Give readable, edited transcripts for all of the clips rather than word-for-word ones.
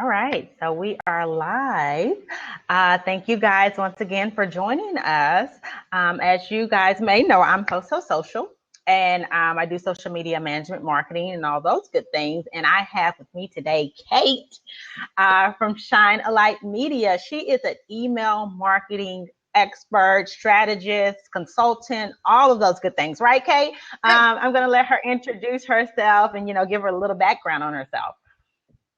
All right, so we are live. Thank you guys once again for joining us. As you guys may know, I'm Coso Social, and I do social media management, marketing, and all those good things. And I have with me today Kate from Shine a Light Media. She is an email marketing expert, strategist, consultant, all of those good things, right, Kate? I'm going to let her introduce herself and give her a little background on herself.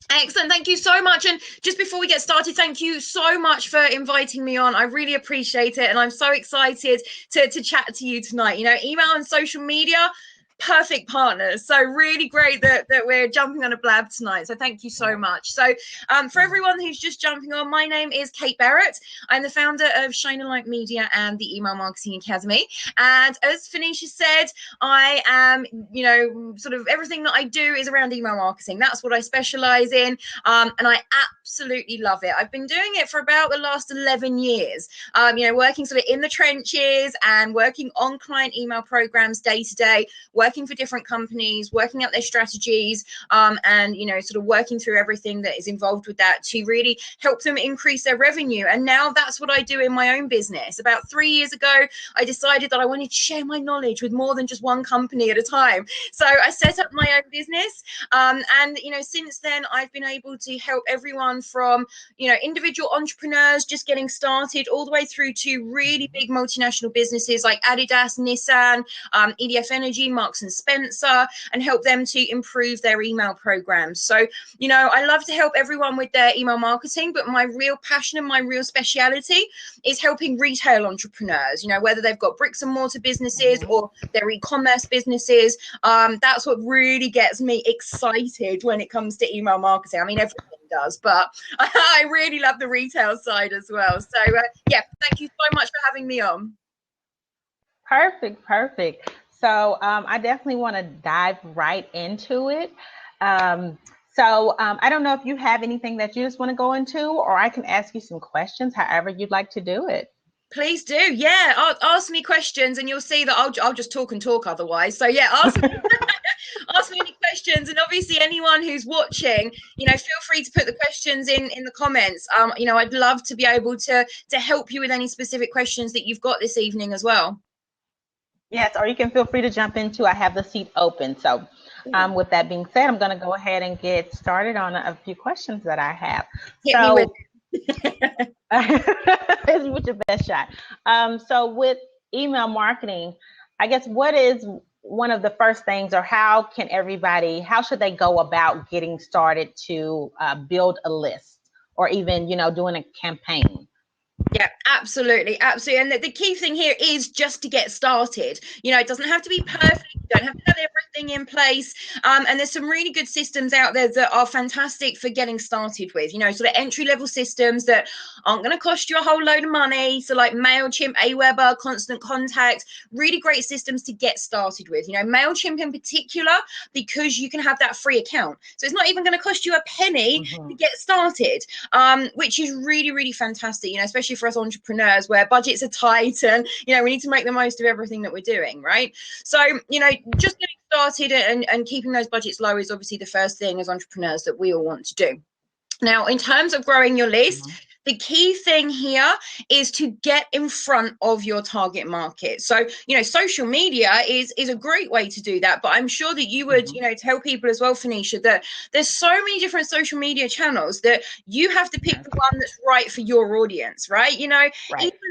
Excellent. Thank you so much. And just before we get started, thank you so much for inviting me on. I really appreciate it. And I'm so excited to chat to you tonight. Email and social media, perfect partners. So really great that we're jumping on a blab tonight. So thank you so much. So for everyone who's just jumping on, my name is Kate Barrett. I'm the founder of Shine a Light Media and the Email Marketing Academy. And as Phoenicia said, I am, sort of everything that I do is around email marketing. That's what I specialize in. And I absolutely love it. I've been doing it for about the last 11 years, working sort of in the trenches and working on client email programs day to day, working for different companies, working out their strategies, and sort of working through everything that is involved with that to really help them increase their revenue. And now that's what I do in my own business. About 3 years ago, I decided that I wanted to share my knowledge with more than just one company at a time. So I set up my own business, and since then I've been able to help everyone from individual entrepreneurs just getting started all the way through to really big multinational businesses like Adidas, Nissan, EDF Energy, Marks and Spencer, and help them to improve their email programs. So, I love to help everyone with their email marketing, but my real passion and my real speciality is helping retail entrepreneurs, whether they've got bricks and mortar businesses or their e-commerce businesses. That's what really gets me excited when it comes to email marketing. I mean, everything does, but I really love the retail side as well. So, thank you so much for having me on. Perfect. So I definitely want to dive right into it. I don't know if you have anything that you just want to go into, or I can ask you some questions, however you'd like to do it. Please do. Yeah, ask me questions and you'll see that I'll just talk and talk otherwise. So yeah, ask me, ask me any questions. And obviously anyone who's watching, feel free to put the questions in the comments. I'd love to be able to help you with any specific questions that you've got this evening as well. Yes, or you can feel free to jump into, I have the seat open. So with that being said, I'm going to go ahead and get started on a few questions that I have. Hit me with with your best shot. So with email marketing, I guess what is one of the first things, or how should they go about getting started to build a list, or even, doing a campaign? Yeah, absolutely. And the key thing here is just to get started. It doesn't have to be perfect. You don't have to have everything in place. And there's some really good systems out there that are fantastic for getting started with, sort of entry-level systems that aren't going to cost you a whole load of money. So like MailChimp, Aweber, Constant Contact, really great systems to get started with. MailChimp in particular, because you can have that free account. So it's not even going to cost you a penny to get started, which is really, really fantastic, especially for us entrepreneurs where budgets are tight and, we need to make the most of everything that we're doing, right? So, just getting started and keeping those budgets low is obviously the first thing as entrepreneurs that we all want to do. Now, in terms of growing your list, the key thing here is to get in front of your target market. So, social media is a great way to do that. But I'm sure that you would, tell people as well, Phoenicia, that there's so many different social media channels that you have to pick the one that's right for your audience, right? Even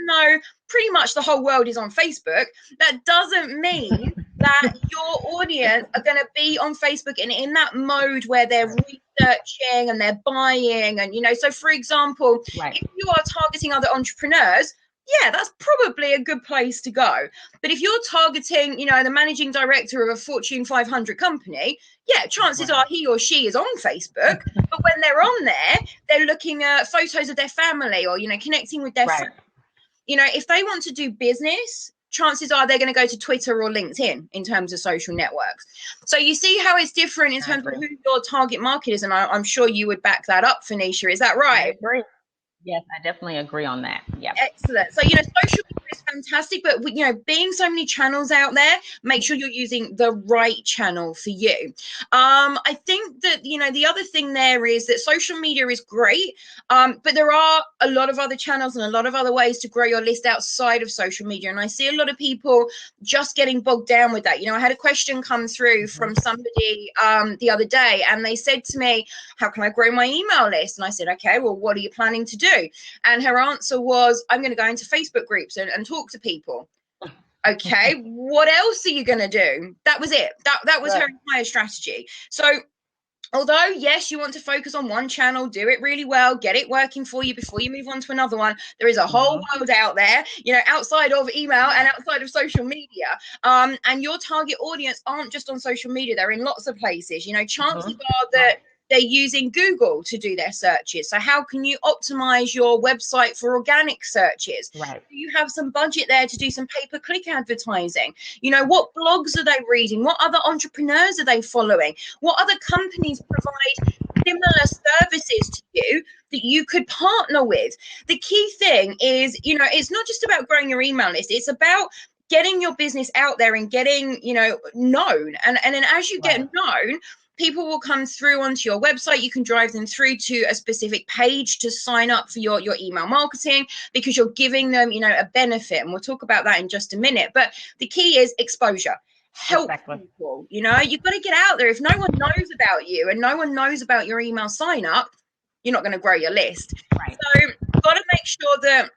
though pretty much the whole world is on Facebook, that doesn't mean that your audience are going to be on Facebook and in that mode where they're researching and they're buying. And, so for example, if you are targeting other entrepreneurs, yeah, that's probably a good place to go. But if you're targeting, the managing director of a Fortune 500 company, yeah, chances are he or she is on Facebook. But when they're on there, they're looking at photos of their family or, connecting with their friends. If they want to do business, chances are they're going to go to Twitter or LinkedIn in terms of social networks. So you see how it's different in terms of who your target market is. And I'm sure you would back that up, Phoenicia. Is that right? I agree. Yes, I definitely agree on that. Yeah. Excellent. So, social is fantastic, but being so many channels out there, make sure you're using the right channel for you. I think that the other thing there is that social media is great, but there are a lot of other channels and a lot of other ways to grow your list outside of social media, and I see a lot of people just getting bogged down with that. I had a question come through from somebody the other day, and they said to me, how can I grow my email list? And I said, okay, well, what are you planning to do? And her answer was, I'm going to go into Facebook groups and talk to people. Okay, what else are you going to do? That was it. That was her entire strategy. So although, yes, you want to focus on one channel, do it really well, get it working for you before you move on to another one. There is a whole world out there, outside of email and outside of social media. And your target audience aren't just on social media. They're in lots of places. Chances are that they're using Google to do their searches. So how can you optimize your website for organic searches? Right. Do you have some budget there to do some pay-per-click advertising? What blogs are they reading? What other entrepreneurs are they following? What other companies provide similar services to you that you could partner with? The key thing is, it's not just about growing your email list. It's about getting your business out there and getting, known. And then as you get known, people will come through onto your website. You can drive them through to a specific page to sign up for your email marketing, because you're giving them, a benefit. And we'll talk about that in just a minute. But the key is exposure. Help people. You've got to get out there. If no one knows about you and no one knows about your email sign up, you're not going to grow your list. Right. So you've got to make sure that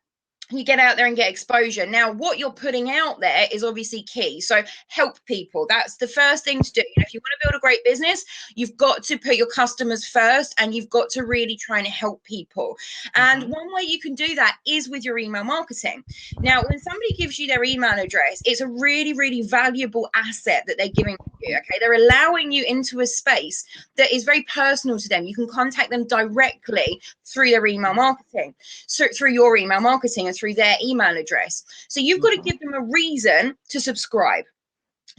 you get out there and get exposure. Now, what you're putting out there is obviously key. So help people. That's the first thing to do. If you want to build a great business, you've got to put your customers first, and you've got to really try and help people. And one way you can do that is with your email marketing. Now, when somebody gives you their email address, it's a really, really valuable asset that they're giving you. Okay, they're allowing you into a space that is very personal to them. You can contact them directly through their email marketing, so through your email marketing and through their email address. So you've got to give them a reason to subscribe.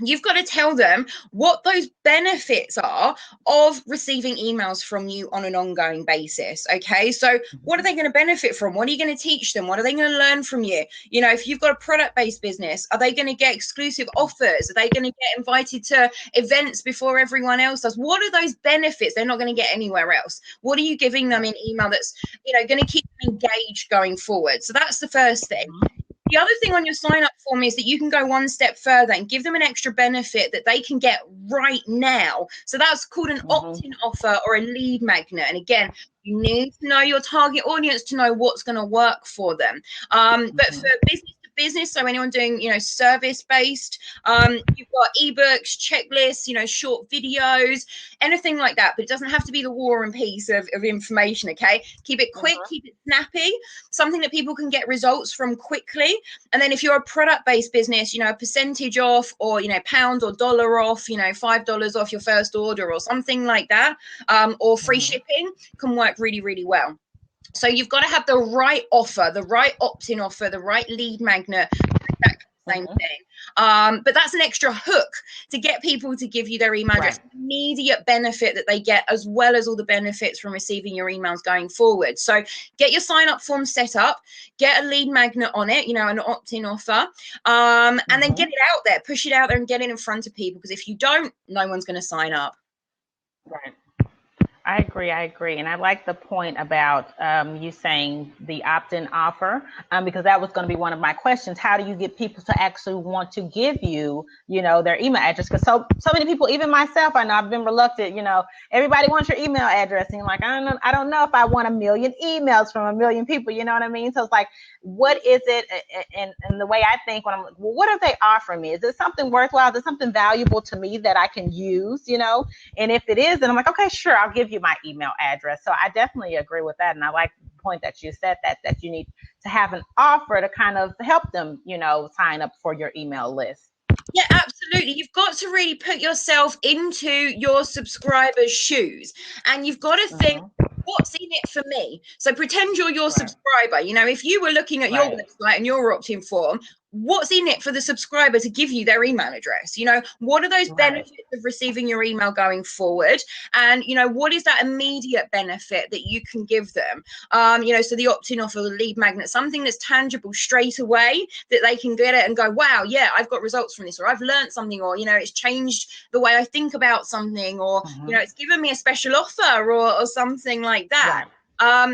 You've got to tell them what those benefits are of receiving emails from you on an ongoing basis. Okay, so what are they going to benefit from? What are you going to teach them? What are they going to learn from you? If you've got a product-based business, are they going to get exclusive offers? Are they going to get invited to events before everyone else does? What are those benefits they're not going to get anywhere else? What are you giving them in email that's going to keep them engaged going forward? So that's the first thing. The other thing on your sign up form is that you can go one step further and give them an extra benefit that they can get right now. So that's called an opt-in offer or a lead magnet. And again, you need to know your target audience to know what's going to work for them. But for business, so anyone doing service-based, you've got ebooks, checklists, short videos, anything like that, but it doesn't have to be the war and peace of information. Okay, keep it quick, keep it snappy, something that people can get results from quickly. And then if you're a product-based business, a percentage off, or pound or dollar off, $5 off your first order or something like that, or free shipping can work really, really well. So you've got to have the right offer, the right opt-in offer, the right lead magnet, exactly the same thing. But that's an extra hook to get people to give you their email address, immediate benefit that they get, as well as all the benefits from receiving your emails going forward. So get your sign-up form set up, get a lead magnet on it, an opt-in offer, and then get it out there, push it out there and get it in front of people, because if you don't, no one's going to sign up. Right. I agree. And I like the point about you saying the opt-in offer, because that was going to be one of my questions. How do you get people to actually want to give you, their email address? Because so many people, even myself, I know I've been reluctant, everybody wants your email address. And you're like, I don't know if I want 1 million emails from 1 million people, you know what I mean? So it's like, what is it? And the way I think when I'm like, well, what are they offering me? Is it something worthwhile? Is it something valuable to me that I can use, And if it is, then I'm like, okay, sure, I'll give you my email address. So I definitely agree with that. And I like the point that you said that you need to have an offer to kind of help them, sign up for your email list. Yeah, absolutely. You've got to really put yourself into your subscribers' shoes, and you've got to think, what's in it for me? So pretend you're your subscriber. If you were looking at your website and your opt-in form, what's in it for the subscriber to give you their email address? You know, what are those benefits of receiving your email going forward? And, you know, what is that immediate benefit that you can give them? You know, so the opt-in offer, the lead magnet, something that's tangible straight away that they can get it and go, wow, yeah, I've got results from this, or I've learned something, or, you know, it's changed the way I think about something, or, you know, it's given me a special offer, or something like that.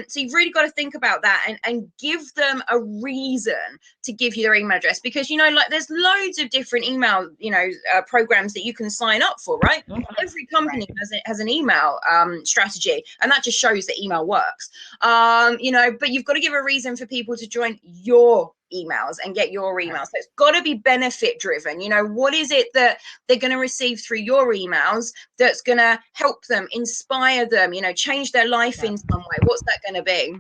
So you've really got to think about that and give them a reason to give you their email address, because, you know, like there's loads of different email, you know, programs that you can sign up for, right? Every company has an email strategy, and that just shows that email works. You know, but you've got to give a reason for people to join your emails and get your emails. So it's got to be benefit driven. You know, what is it that they're going to receive through your emails that's going to help them, inspire them, you know, change their life in some way? What's that going to be?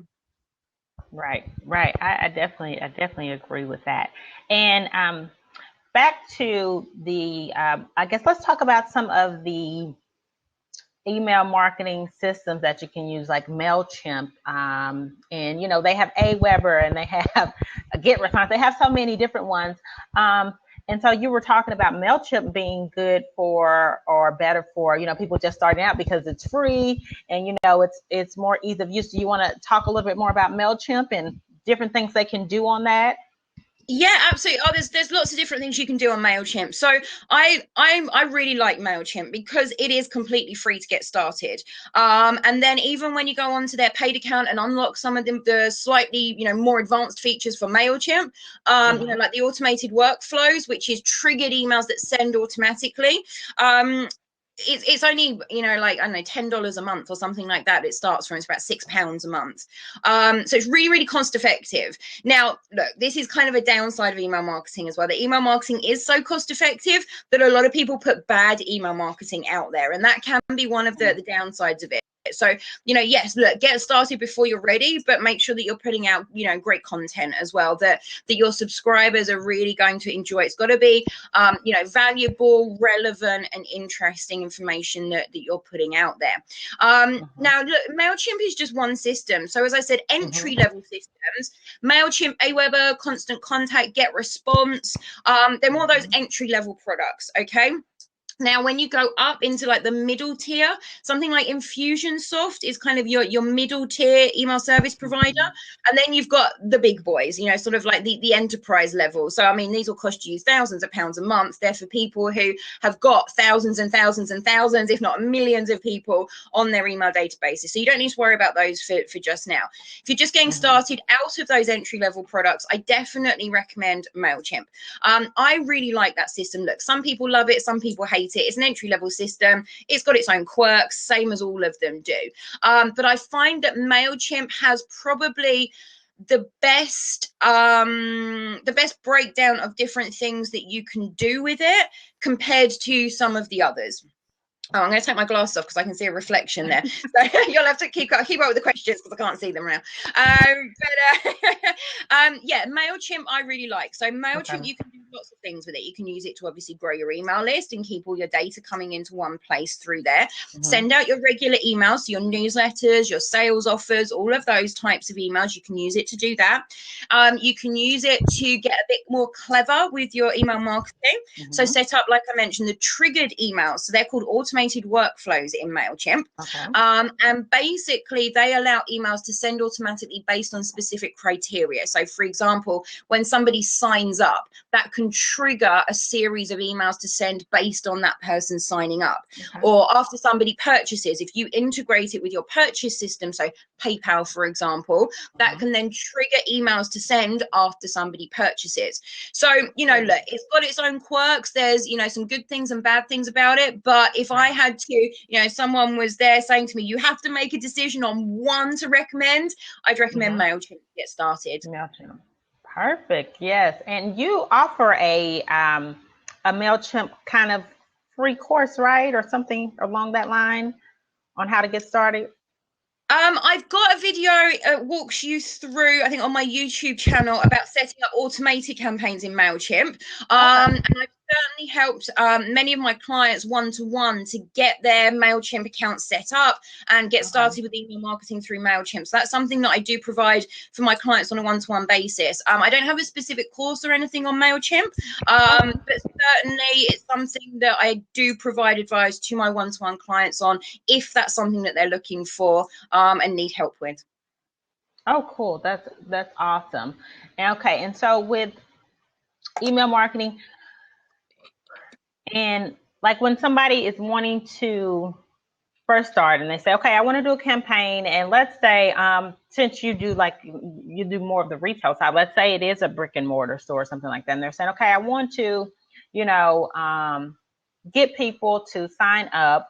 Right. I definitely agree with that. And back to the I guess let's talk about some of the email marketing systems that you can use, like MailChimp. And, you know, they have Aweber and they have GetResponse. They have so many different ones. And so you were talking about MailChimp being good for, or better for, you know, people just starting out because it's free and, you know, it's more ease of use. Do you want to talk a little bit more about MailChimp and different things they can do on that? Yeah, absolutely. Oh, there's lots of different things you can do on MailChimp. So I really like MailChimp because it is completely free to get started. And then even when you go onto their paid account and unlock some of the slightly, you know, more advanced features for MailChimp, you know, like the automated workflows, which is triggered emails that send automatically. It's only, you know, like, I don't know, $10 a month or something like that. It starts from, it's about £6 a month. So it's really, really cost effective. Now, look, this is kind of a downside of email marketing as well. The email marketing is so cost effective that a lot of people put bad email marketing out there, and that can be one of the downsides of it. So, you know, yes, look, get started before you're ready, but make sure that you're putting out, you know, great content as well, that your subscribers are really going to enjoy. It's got to be, you know, valuable, relevant, and interesting information that you're putting out there. Now, look, MailChimp is just one system. So as I said, entry-level systems, MailChimp, Aweber, Constant Contact, GetResponse, they're more those entry-level products, okay? Now, when you go up into like the middle tier, something like Infusionsoft is kind of your middle tier email service provider. And then you've got the big boys, you know, sort of like the enterprise level. So, I mean, these will cost you thousands of pounds a month. They're for people who have got thousands and thousands and thousands, if not millions of people on their email databases. So you don't need to worry about those for just now. If you're just getting started out of those entry level products, I definitely recommend MailChimp. I really like that system. Look, some people love it, some people hate it. It's an entry-level system. It's got its own quirks, same as all of them do. But I find that MailChimp has probably the best breakdown of different things that you can do with it compared to some of the others. Oh, I'm going to take my glasses off because I can see a reflection there. So you'll have to keep up with the questions because I can't see them now. Yeah, MailChimp I really like. So MailChimp, you can do lots of things with it. You can use it to obviously grow your email list and keep all your data coming into one place through there. Send out your regular emails, so your newsletters, your sales offers, all of those types of emails. You can use it to do that. You can use it to get a bit more clever with your email marketing. So set up, like I mentioned, the triggered emails. So they're called automated workflows in MailChimp. And basically they allow emails to send automatically based on specific criteria. So for example, when somebody signs up, that can trigger a series of emails to send based on that person signing up. Or after somebody purchases, if you integrate it with your purchase system, so PayPal, for example, that can then trigger emails to send after somebody purchases. So, you know, look, it's got its own quirks. There's, you know, some good things and bad things about it. But if I had to, you know, someone was there saying to me, you have to make a decision on one to recommend, I'd recommend MailChimp to get started. MailChimp. Perfect. Yes. And you offer a MailChimp kind of free course, right? Or something along that line on how to get started. I've got a video walks you through, I think, on my YouTube channel about setting up automated campaigns in MailChimp. And certainly helped many of my clients one-to-one to get their MailChimp account set up and get started with email marketing through MailChimp. So that's something that I do provide for my clients on a one-to-one basis. I don't have a specific course or anything on MailChimp, but certainly it's something that I do provide advice to my one-to-one clients on if that's something that they're looking for and need help with. Oh, cool. That's awesome. Okay, and so with email marketing, and like when somebody is wanting to first start and they say, okay, I want to do a campaign, and let's say since you do more of the retail side, let's say it is a brick and mortar store or something like that, and they're saying, okay, I want to get people to sign up,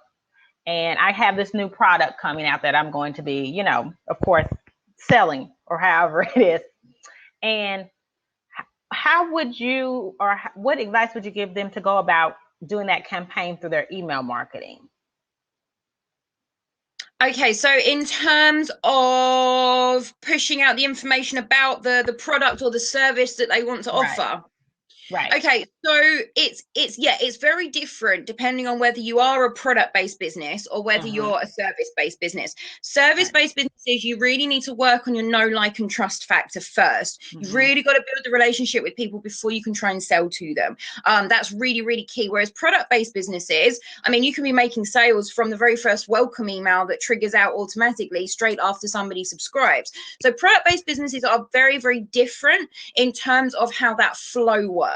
and I have this new product coming out that I'm going to be of course selling, or however it is. And how would you, or what advice would you give them to go about doing that campaign through their email marketing? Okay, so in terms of pushing out the information about the product or the service that they want to offer. Right. Okay, so it's very different depending on whether you are a product-based business or whether you're a service-based business. Service-based businesses, you really need to work on your know, like, and trust factor first. You've really got to build the relationship with people before you can try and sell to them. That's really, really key. Whereas product-based businesses, I mean, you can be making sales from the very first welcome email that triggers out automatically straight after somebody subscribes. So product-based businesses are very, very different in terms of how that flow works.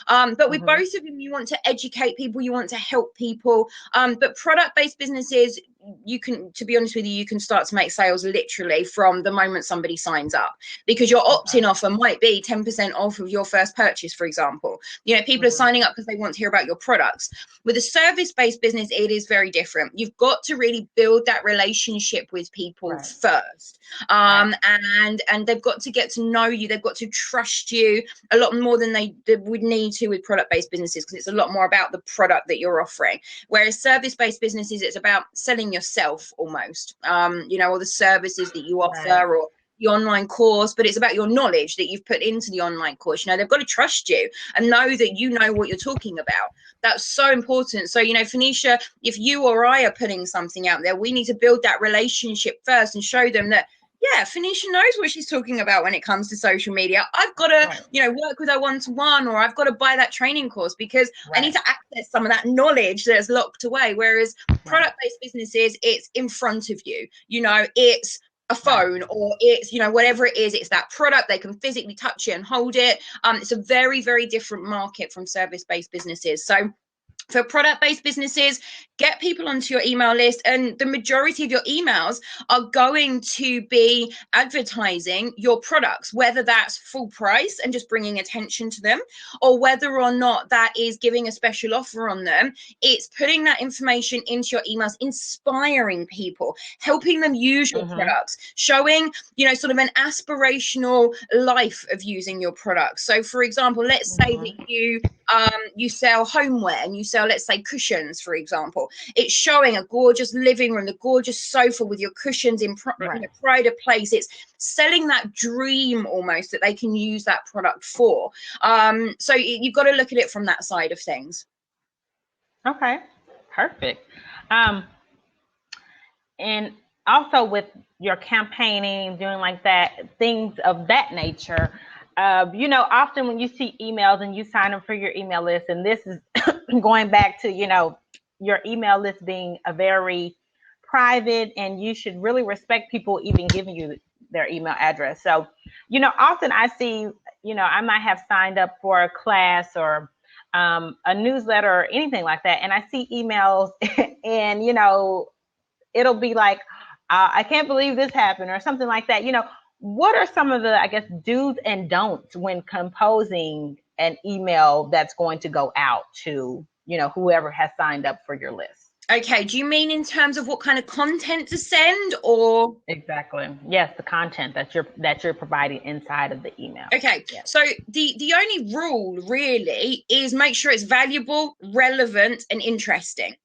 But with both of them, you want to educate people, you want to help people. But product-based businesses, you can, to be honest with you, you can start to make sales literally from the moment somebody signs up, because your opt-in offer might be 10% off of your first purchase, for example. People are signing up because they want to hear about your products. With a service-based business, it is very different. You've got to really build that relationship with people first. And they've got to get to know you. They've got to trust you a lot more than they would need to with product-based businesses, because it's a lot more about the product that you're offering. Whereas service-based businesses, it's about selling yourself almost, or the services that you offer, or the online course, but it's about your knowledge that you've put into the online course. They've got to trust you and know that you know what you're talking about. That's so important. So, Phoenicia, if you or I are putting something out there, we need to build that relationship first and show them that, yeah, Phoenicia knows what she's talking about when it comes to social media. I've got to, work with her one-to-one, or I've got to buy that training course because I need to access some of that knowledge that's locked away. Whereas product-based businesses, it's in front of you. It's a phone, or it's, whatever it is, it's that product. They can physically touch it and hold it. It's a very, very different market from service-based businesses. So for product-based businesses, get people onto your email list, and the majority of your emails are going to be advertising your products, whether that's full price and just bringing attention to them, or whether or not that is giving a special offer on them. It's putting that information into your emails, inspiring people, helping them use your products, showing, sort of an aspirational life of using your products. So for example, let's say that you sell homeware, and you sell, let's say, cushions, for example. It's showing a gorgeous living room, the gorgeous sofa with your cushions in pride of place. It's selling that dream almost that they can use that product for. So you've got to look at it from that side of things. Okay, perfect. And also with your campaigning, doing like that, things of that nature, often when you see emails and you sign up for your email list, and this is going back to, your email list being a very private, and you should really respect people even giving you their email address. So, often I see, I might have signed up for a class or a newsletter or anything like that, and I see emails and, it'll be like, I can't believe this happened, or something like that. What are some of the, I guess, do's and don'ts when composing an email that's going to go out to, whoever has signed up for your list? Okay, do you mean in terms of what kind of content to send, or? Exactly. Yes, the content that you're providing inside of the email. Okay, yes. So the only rule really is make sure it's valuable, relevant, and interesting.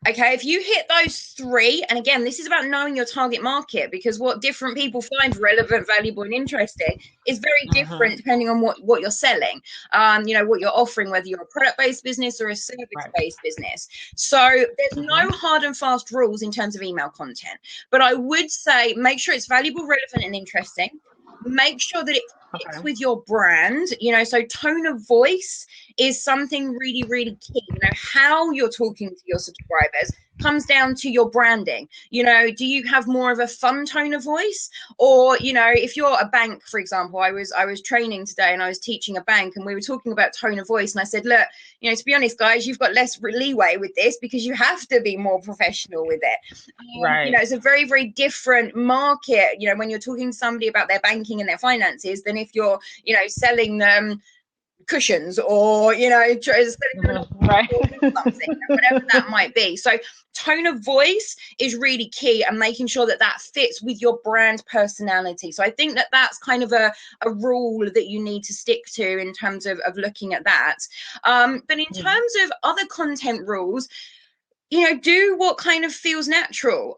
Okay, if you hit those three, and again, this is about knowing your target market, because what different people find relevant, valuable, and interesting is very different depending on what you're selling, you know, what you're offering, whether you're a product-based business or a service-based business. So there's no hard and fast rules in terms of email content, but I would say make sure it's valuable, relevant, and interesting. Make sure that it fits with your brand, you know, so tone of voice is something really, really key. You know, how you're talking to your subscribers comes down to your branding. You know, do you have more of a fun tone of voice? Or, you know, if you're a bank, for example, I was training today and I was teaching a bank and we were talking about tone of voice, and I said, look, you know, to be honest, guys, you've got less leeway with this because you have to be more professional with it. You know, it's a very, very different market, you know, when you're talking to somebody about their banking and their finances than if you're, you know, selling them cushions or, you know, something, whatever that might be. So tone of voice is really key, and making sure that that fits with your brand personality. So I think that that's kind of a rule that you need to stick to in terms of looking at that. But in terms of other content rules, you know, do what kind of feels natural.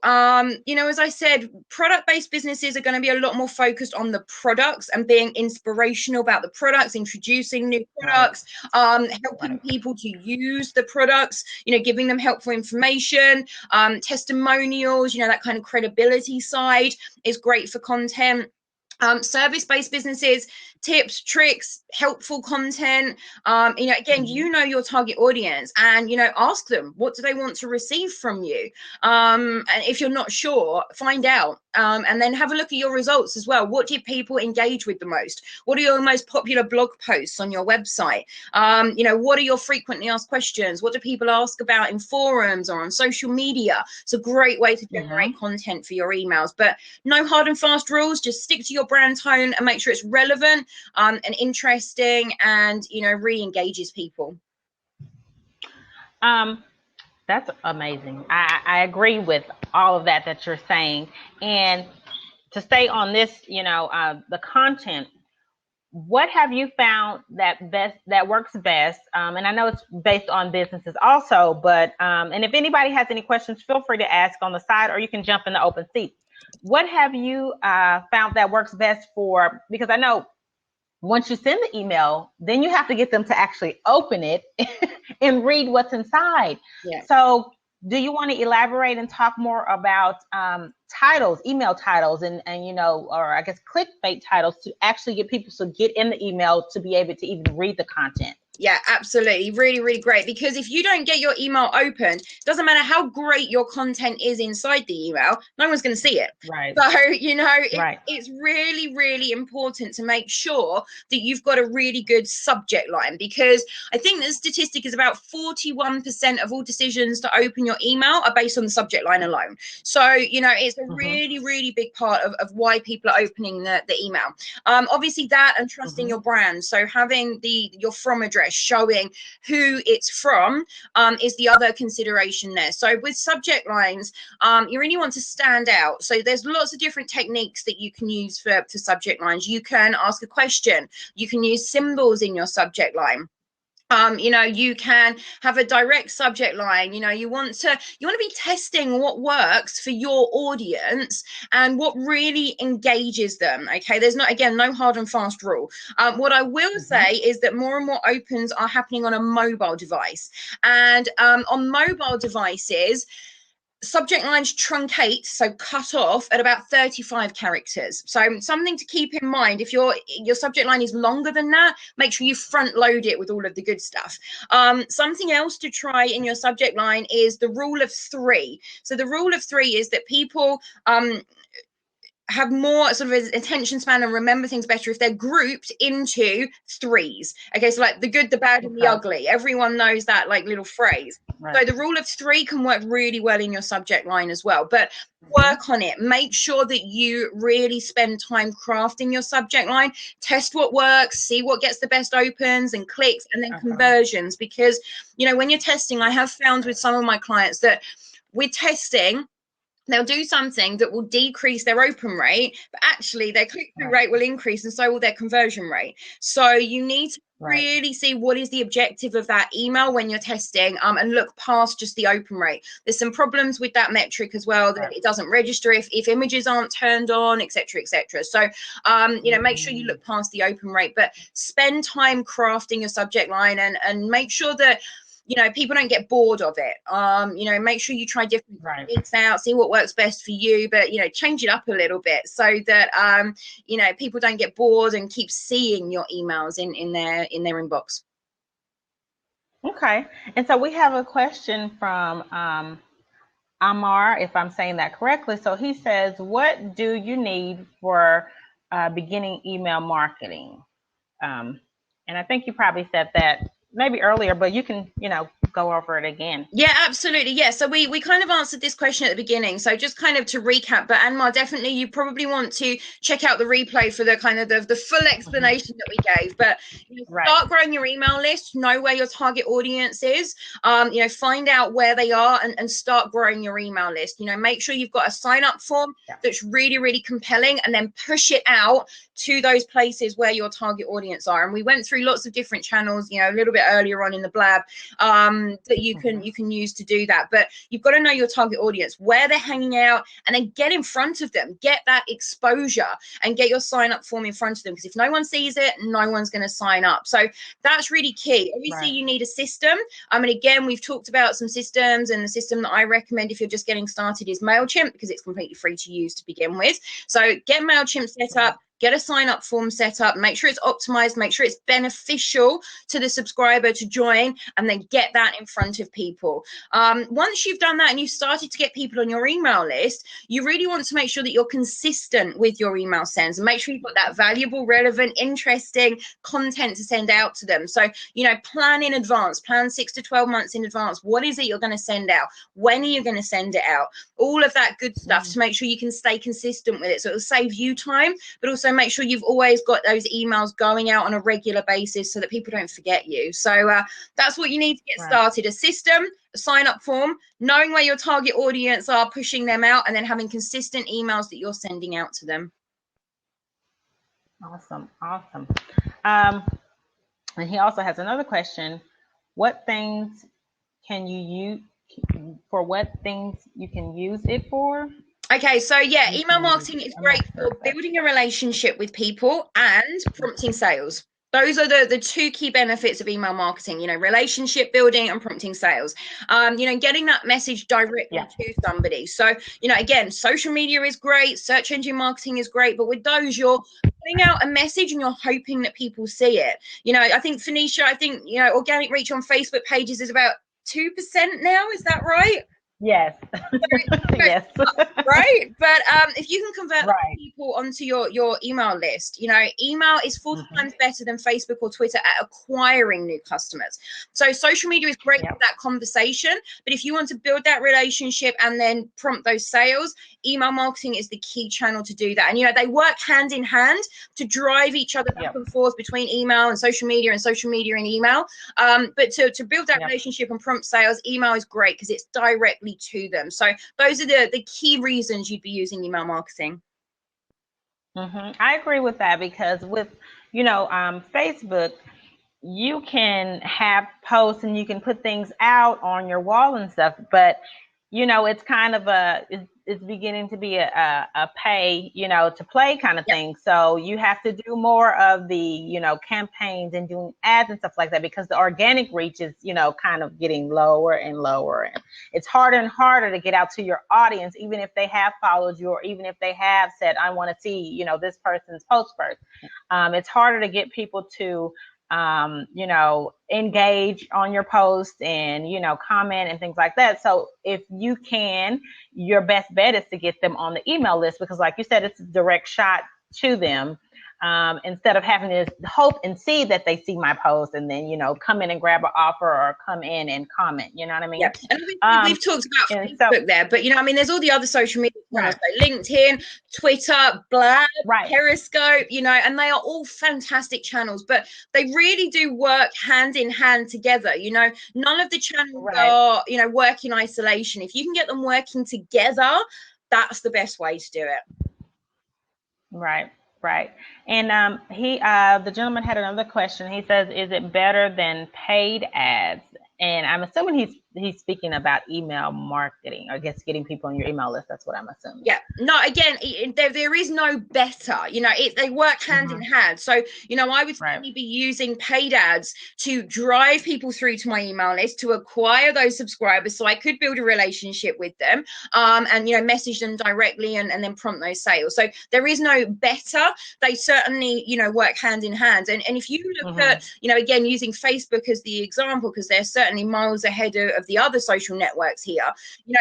You know, as I said, product-based businesses are going to be a lot more focused on the products and being inspirational about the products, introducing new products, helping people to use the products, you know, giving them helpful information, testimonials, you know, that kind of credibility side is great for content. Service-based businesses, tips, tricks, helpful content. You know, again, you know your target audience, and, you know, ask them, what do they want to receive from you? And if you're not sure, find out, and then have a look at your results as well. What did people engage with the most? What are your most popular blog posts on your website? You know, what are your frequently asked questions? What do people ask about in forums or on social media? It's a great way to generate content for your emails, but no hard and fast rules. Just stick to your brand tone and make sure it's relevant and interesting, and, you know, re-engages people. That's amazing. I agree with all of that you're saying. And to stay on this, you know, the content, what have you found that works best? And I know it's based on businesses also, but and if anybody has any questions, feel free to ask on the side, or you can jump in the open seat. What have you found that works best for? Because I know once you send the email, then you have to get them to actually open it and read what's inside. So do you want to elaborate and talk more about titles, email titles, and you know, or I guess clickbait titles, to actually get people to get in the email to be able to even read the content? Yeah, absolutely. Really, really great. Because if you don't get your email opened, doesn't matter how great your content is inside the email, no one's going to see it. So, you know, it's really, really important to make sure that you've got a really good subject line, because I think the statistic is about 41% of all decisions to open your email are based on the subject line alone. So, you know, it's a really, really big part of why people are opening the email. Obviously that, and trusting your brand. So having your from address showing who it's from is the other consideration there. So with subject lines, you really want to stand out. So there's lots of different techniques that you can use for subject lines. You can ask a question. You can use symbols in your subject line. You know, you can have a direct subject line. You know, you want to be testing what works for your audience and what really engages them. Okay, there's no hard and fast rule. What I will say is that more and more opens are happening on a mobile device, and on mobile devices, subject lines truncate, so cut off at about 35 characters. So something to keep in mind, if your subject line is longer than that, make sure you front load it with all of the good stuff. Something else to try in your subject line is the rule of 3. So the rule of 3 is that people have more sort of attention span and remember things better if they're grouped into 3s. Okay, so like the good, the bad, and the ugly. Everyone knows that like little phrase. So the rule of 3 can work really well in your subject line as well, but work on it. Make sure that you really spend time crafting your subject line. Test what works, see what gets the best opens and clicks, and then conversions. Because, you know, when you're testing, I have found with some of my clients that with testing, they'll do something that will decrease their open rate, but actually their click-through rate will increase, and so will their conversion rate. So you need to really see what is the objective of that email when you're testing, and look past just the open rate. There's some problems with that metric as well, that it doesn't register if images aren't turned on, etc., etc. So you know, make sure you look past the open rate, but spend time crafting your subject line, and make sure that, you know, people don't get bored of it. You know, make sure you try different techniques out, see what works best for you, but, you know, change it up a little bit so that, you know, people don't get bored and keep seeing your emails in their inbox. Okay. And so we have a question from Amar, if I'm saying that correctly. So he says, what do you need for beginning email marketing? And I think you probably said that maybe earlier, but you can, you know, go over it again. Yeah, absolutely. Yeah, so we kind of answered this question at the beginning, so just kind of to recap, but Anmar, definitely you probably want to check out the replay for the kind of the full explanation that we gave. But you know, start growing your email list, know where your target audience is, you know, find out where they are, and start growing your email list. You know, make sure you've got a sign up form that's really, really compelling, and then push it out to those places where your target audience are. And we went through lots of different channels, you know, a little bit earlier on in the blab, that you can use to do that. But you've got to know your target audience, where they're hanging out, and then get in front of them, get that exposure, and get your sign up form in front of them, because if no one sees it, no one's going to sign up. So that's really key. Obviously you need a system. And again, we've talked about some systems, and the system that I recommend if you're just getting started is MailChimp, because it's completely free to use to begin with. So get MailChimp set up, get a sign up form set up, make sure it's optimized, make sure it's beneficial to the subscriber to join, and then get that in front of people. Once you've done that and you've started to get people on your email list, you really want to make sure that you're consistent with your email sends, and make sure you've got that valuable, relevant, interesting content to send out to them. So, you know, plan in advance, plan 6 to 12 months in advance. What is it you're going to send out? When are you going to send it out? All of that good stuff to make sure you can stay consistent with it. So it'll save you time, but also make sure you've always got those emails going out on a regular basis so that people don't forget you. So that's what you need to get started: a system, a sign up form, knowing where your target audience are, pushing them out, and then having consistent emails that you're sending out to them. Awesome. And he also has another question: what things can you use for, what things you can use it for? Okay, so yeah, email marketing is great for building a relationship with people and prompting sales. Those are the two key benefits of email marketing, you know, relationship building and prompting sales. You know, getting that message directly to somebody. So, you know, again, social media is great, search engine marketing is great, but with those, you're putting out a message and you're hoping that people see it. You know, I think, Phoenicia, you know, organic reach on Facebook pages is about 2% now. Is that right? Yes. Yes. Right. But if you can convert people onto your email list, you know, email is 40 times better than Facebook or Twitter at acquiring new customers. So social media is great for that conversation, but if you want to build that relationship and then prompt those sales, email marketing is the key channel to do that. And, you know, they work hand in hand to drive each other back and forth between email and social media and email. But to build that relationship and prompt sales, email is great because it's directly to them. So those are the key reasons you'd be using email marketing. I agree with that, because with, you know, Facebook, you can have posts and you can put things out on your wall and stuff, but, you know, it's kind of it's beginning to be a pay, you know, to play kind of thing. So you have to do more of the, you know, campaigns and doing ads and stuff like that, because the organic reach is, you know, kind of getting lower and lower. And it's harder and harder to get out to your audience, even if they have followed you, or even if they have said, I want to see, you know, this person's post first. It's harder to get people to, you know, engage on your post and, you know, comment and things like that. So if you can, your best bet is to get them on the email list, because like you said, it's a direct shot to them. Instead of having to hope and see that they see my post and then, you know, come in and grab an offer or come in and comment, you know what I mean? Yeah. And we've talked about Facebook there, but, you know, I mean, there's all the other social media channels, so LinkedIn, Twitter, Blab, Periscope, you know, and they are all fantastic channels, but they really do work hand in hand together. You know, none of the channels are, you know, work in isolation. If you can get them working together, that's the best way to do it. Right. And the gentleman had another question. He says, is it better than paid ads? And I'm assuming he's speaking about email marketing, I guess getting people on your email list. That's what I'm assuming. Yeah, no, again, there is no better, they work hand in hand. So, I would certainly be using paid ads to drive people through to my email list, to acquire those subscribers so I could build a relationship with them, and, message them directly and then prompt those sales. So there is no better. They certainly, work hand in hand. And if you look at, again, using Facebook as the example, because they're certainly miles ahead of the other social networks here,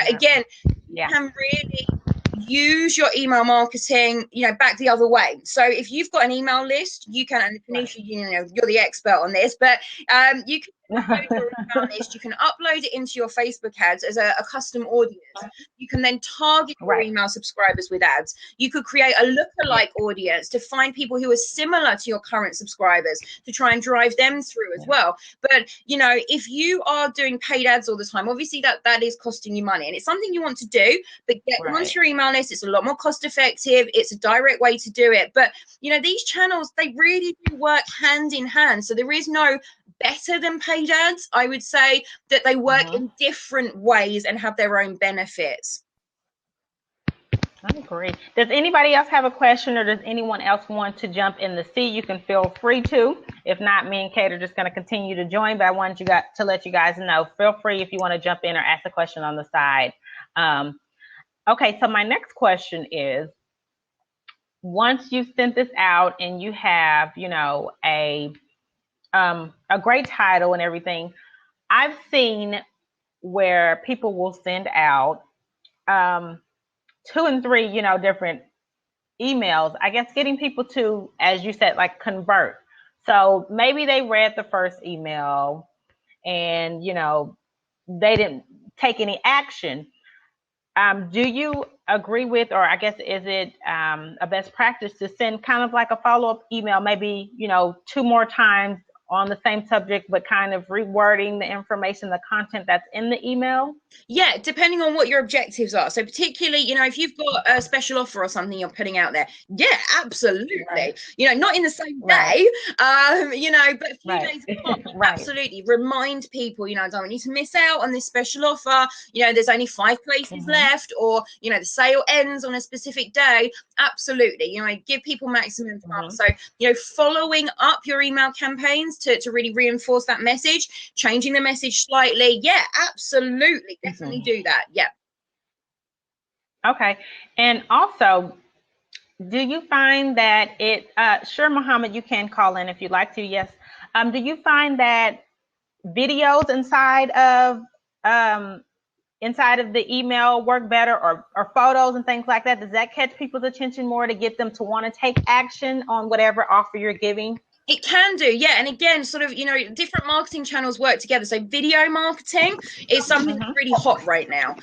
again, you can really use your email marketing, back the other way. So if you've got an email list, you can, and Tanisha, you're the expert on this, but you can upload your email list, you can upload it into your Facebook ads as a custom audience. You can then target your email subscribers with ads. You could create a lookalike audience to find people who are similar to your current subscribers to try and drive them through as well. But, if you are doing paid ads all the time, obviously that is costing you money, and it's something you want to do, but get onto your email list. It's a lot more cost effective. It's a direct way to do it. But, these channels, they really do work hand in hand. So there is no better than paid ads. I would say that they work in different ways and have their own benefits. I agree. Does anybody else have a question, or does anyone else want to jump in the sea? You can feel free to. If not, me and Kate are just going to continue to join, but I wanted to let you guys know, feel free if you want to jump in or ask a question on the side. Okay, so my next question is, once you've sent this out and you have, a great title and everything, I've seen where people will send out 2 and 3, different emails, I guess, getting people to, as you said, like convert. So maybe they read the first email and, they didn't take any action. Do you agree with, or I guess, is it a best practice to send kind of like a follow-up email, maybe, 2 more times on the same subject, but kind of rewording the information, the content that's in the email? Yeah, depending on what your objectives are. So particularly, if you've got a special offer or something you're putting out there, yeah, absolutely. Not in the same day, but a few days before, absolutely. Remind people, I don't want you to miss out on this special offer. There's only 5 places left, or, the sale ends on a specific day. Absolutely. Give people maximum time. So, following up your email campaigns to really reinforce that message, changing the message slightly. Yeah, absolutely. Definitely do that. Yeah. Okay. And also, do you find that sure, Mohammed, you can call in if you'd like to. Yes. Do you find that videos inside of the email work better, or photos and things like that? Does that catch people's attention more to get them to want to take action on whatever offer you're giving? It can do, yeah. And again, sort of, different marketing channels work together. So video marketing is something that's really hot right now.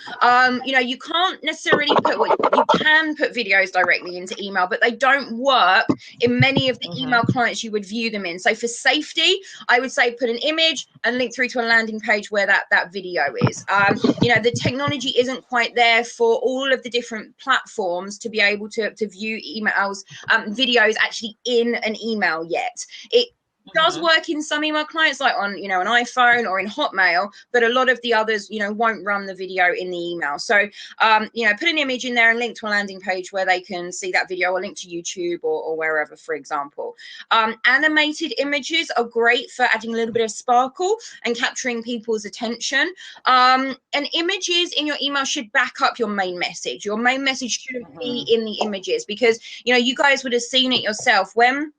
You can't necessarily you can put videos directly into email, but they don't work in many of the email clients you would view them in. So for safety, I would say put an image and link through to a landing page where that video is. The technology isn't quite there for all of the different platforms to be able to view emails, videos actually in an email yet. It does work in some email clients, like on, an iPhone or in Hotmail, but a lot of the others, won't run the video in the email. So, put an image in there and link to a landing page where they can see that video, or link to YouTube or wherever, for example. Animated images are great for adding a little bit of sparkle and capturing people's attention. And images in your email should back up your main message. Your main message shouldn't be in the images, because, you guys would have seen it yourself when,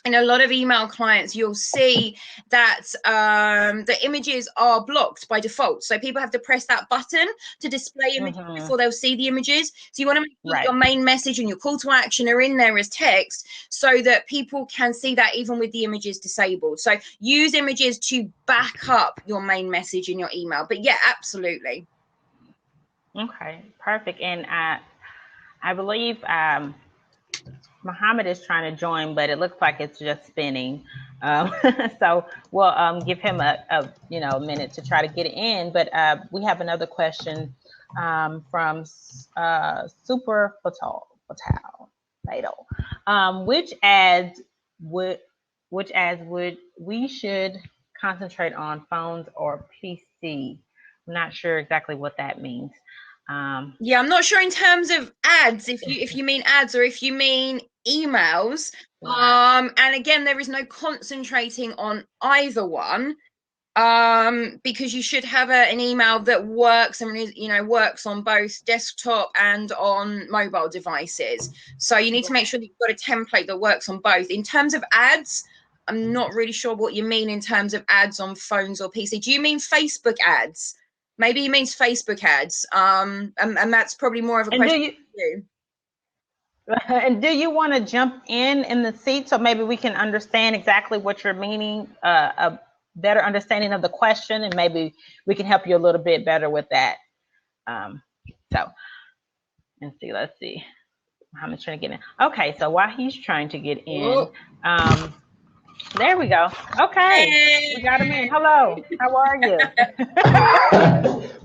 in a lot of email clients, you'll see that the images are blocked by default. So people have to press that button to display images before they'll see the images. So you want to make sure your main message and your call to action are in there as text, so that people can see that even with the images disabled. So use images to back up your main message in your email. But yeah, absolutely. Okay, perfect. And I believe Mohammed is trying to join, but it looks like it's just spinning. So we'll give him a minute to try to get in. But we have another question from Super Fatal, which ads would we should concentrate on, phones or PC? I'm not sure exactly what that means. Yeah, I'm not sure in terms of ads, if you mean ads or if you mean emails. Right. And again, there is no concentrating on either one. Because you should have an email that works and works on both desktop and on mobile devices. So you need to make sure that you've got a template that works on both. In terms of ads, I'm not really sure what you mean in terms of ads on phones or PC. Do you mean Facebook ads? Maybe he means Facebook ads. And that's probably more of a question for you. And do you want to jump in the seat so maybe we can understand exactly what you're meaning, a better understanding of the question, and maybe we can help you a little bit better with that. So, let's see. Mohammed's trying to get in. Okay, so while he's trying to get in, there we go. Okay, hey. We got him in. Hello, how are you?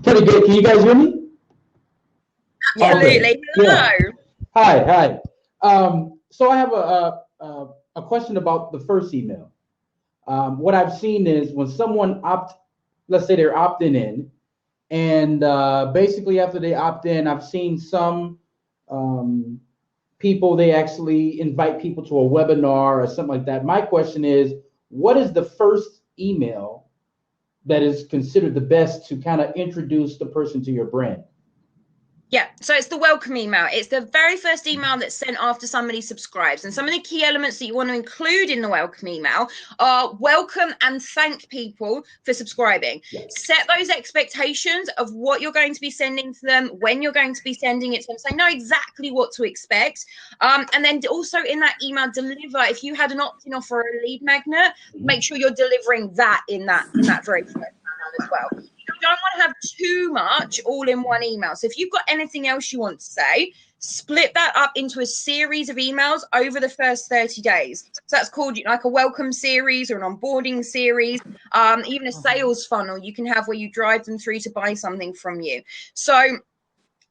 Pretty good. Can you guys hear me? Absolutely. Okay. Hello. Yeah. Hi. So I have a question about the first email. What I've seen is when someone let's say they're opting in, and basically after they opt in, I've seen some people, they actually invite people to a webinar or something like that. My question is, what is the first email that is considered the best to kind of introduce the person to your brand? Yeah, so it's the welcome email. It's the very first email that's sent after somebody subscribes. And some of the key elements that you want to include in the welcome email are welcome and thank people for subscribing. Yes. Set those expectations of what you're going to be sending to them, when you're going to be sending it to them, so they know exactly what to expect. And then also in that email, deliver. If you had an opt-in offer or a lead magnet, make sure you're delivering that in that very first email as well. You don't want to have too much all in one email. So if you've got anything else you want to say, split that up into a series of emails over the first 30 days. So that's called like a welcome series or an onboarding series, even a sales funnel you can have where you drive them through to buy something from you. So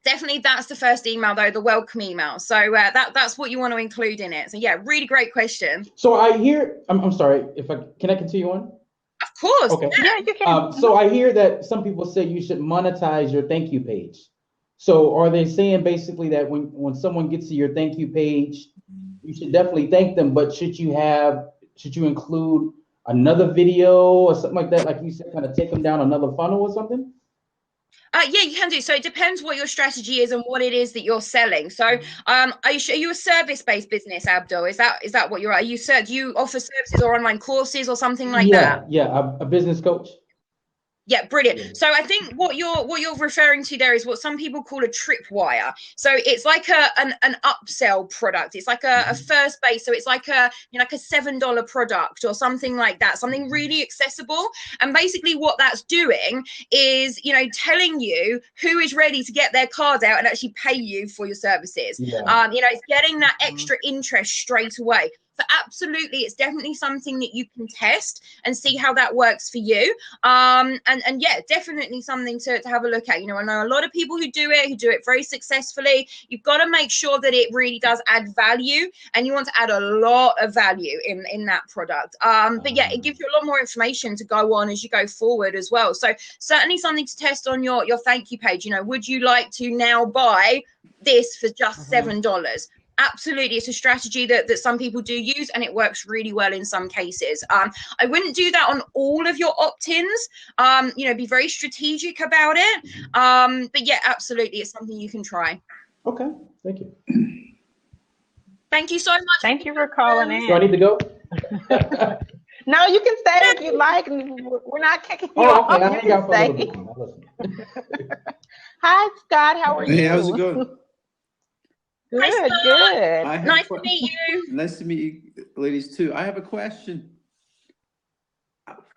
definitely that's the first email though, the welcome email. So that's what you want to include in it. So yeah, really great question. So I hear, I'm sorry, can I continue on? Of course. Okay. Yeah, you can. So I hear that some people say you should monetize your thank you page. So are they saying basically that when someone gets to your thank you page, you should definitely thank them, but should you include another video or something like that? Like you said, kind of take them down another funnel or something? Yeah, you can do. So it depends what your strategy is and what it is that you're selling. So are you a service-based business, Abdul? Is that what you're at? Do you offer services or online courses or something like that? Yeah, a business coach. Yeah, brilliant. So I think what you're referring to there is what some people call a tripwire. So it's like an upsell product. It's like a first base. So it's like a like a $7 product or something like that, something really accessible. And basically what that's doing is, telling you who is ready to get their card out and actually pay you for your services. Yeah. It's getting that extra interest straight away. So absolutely, it's definitely something that you can test and see how that works for you. And yeah, definitely something to have a look at. I know a lot of people who do it very successfully. You've got to make sure that it really does add value, and you want to add a lot of value in that product. But yeah, it gives you a lot more information to go on as you go forward as well. So certainly something to test on your thank you page. Would you like to now buy this for just $7? Absolutely, it's a strategy that some people do use, and it works really well in some cases. I wouldn't do that on all of your opt-ins. Be very strategic about it. But yeah, absolutely, it's something you can try. Okay, thank you. Thank you so much. Thank you for calling in. Do I need to go? No, you can stay if you like. We're not kicking you off. Okay. I hang out for a little bit. Hi, Scott. How are you? Hey, how's it going? Good. Nice to meet you. Nice to meet you, ladies, too. I have a question.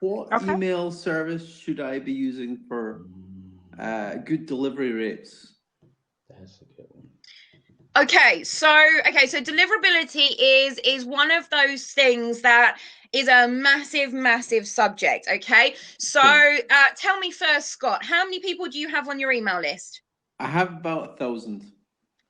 What email service should I be using for good delivery rates? That's a good one. Okay, so deliverability is one of those things that is a massive subject. Okay, so tell me first, Scott, how many people do you have on your email list? I have about 1,000.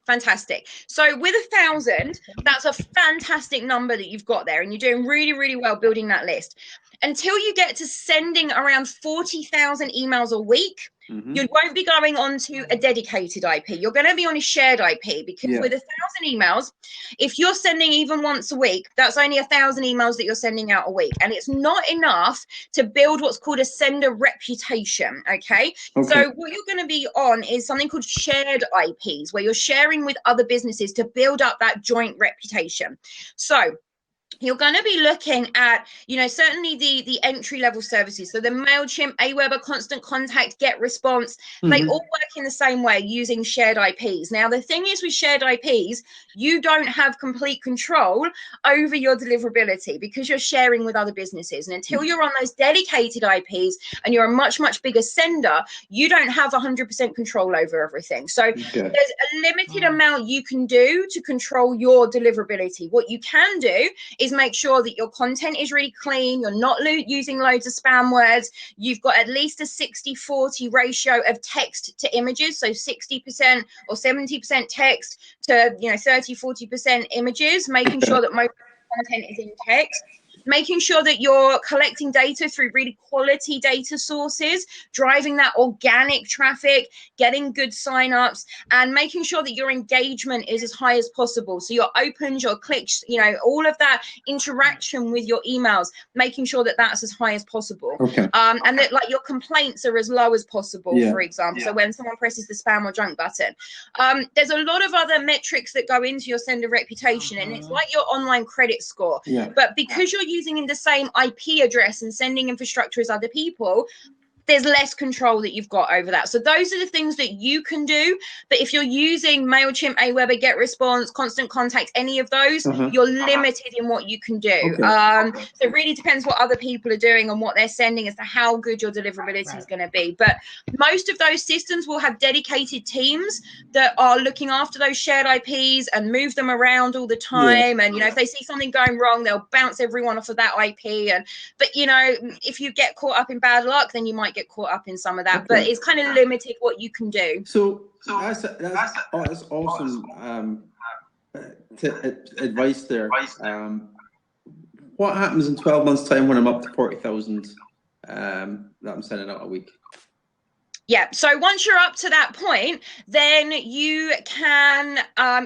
Fantastic. So with 1,000, that's a fantastic number that you've got there, and you're doing really, really well building that list. Until you get to sending around 40,000 emails a week, you won't be going on to a dedicated IP. You're going to be on a shared IP, because with 1,000 emails, if you're sending even once a week, that's only 1,000 emails that you're sending out a week. And it's not enough to build what's called a sender reputation. Okay. So what you're going to be on is something called shared IPs, where you're sharing with other businesses to build up that joint reputation. So you're going to be looking at, you know, certainly the entry level services. So the MailChimp, Aweber, Constant Contact, Get Response, they all work in the same way using shared IPs. Now, the thing is with shared IPs, you don't have complete control over your deliverability because you're sharing with other businesses. And until you're on those dedicated IPs and you're a much, much bigger sender, you don't have 100% control over everything. So there's a limited amount you can do to control your deliverability. What you can do is make sure that your content is really clean. You're not using loads of spam words. You've got at least a 60-40 ratio of text to images. So 60% or 70% text to, you know, 30-40% images, making sure that most content is in text. Making sure that you're collecting data through really quality data sources, driving that organic traffic, getting good signups, and making sure that your engagement is as high as possible. So your opens, your clicks, you know, all of that interaction with your emails, making sure that that's as high as possible. And that like your complaints are as low as possible, for example. So when someone presses the spam or junk button, there's a lot of other metrics that go into your sender reputation, and it's like your online credit score. But because you're using in the same IP address and sending infrastructure as other people, there's less control that you've got over that. So those are the things that you can do. But if you're using MailChimp, Aweber, Get Response, Constant Contact, any of those, you're limited in what you can do. So it really depends what other people are doing and what they're sending as to how good your deliverability is going to be. But most of those systems will have dedicated teams that are looking after those shared IPs and move them around all the time. And, you know, if they see something going wrong, they'll bounce everyone off of that IP. But, you know, if you get caught up in bad luck, then you might get caught up in some of that, but it's kind of limited what you can do. So that's awesome advice there. What happens in 12 months time when I'm up to 40,000 that I'm sending out a week? Yeah, so once you're up to that point, then you can,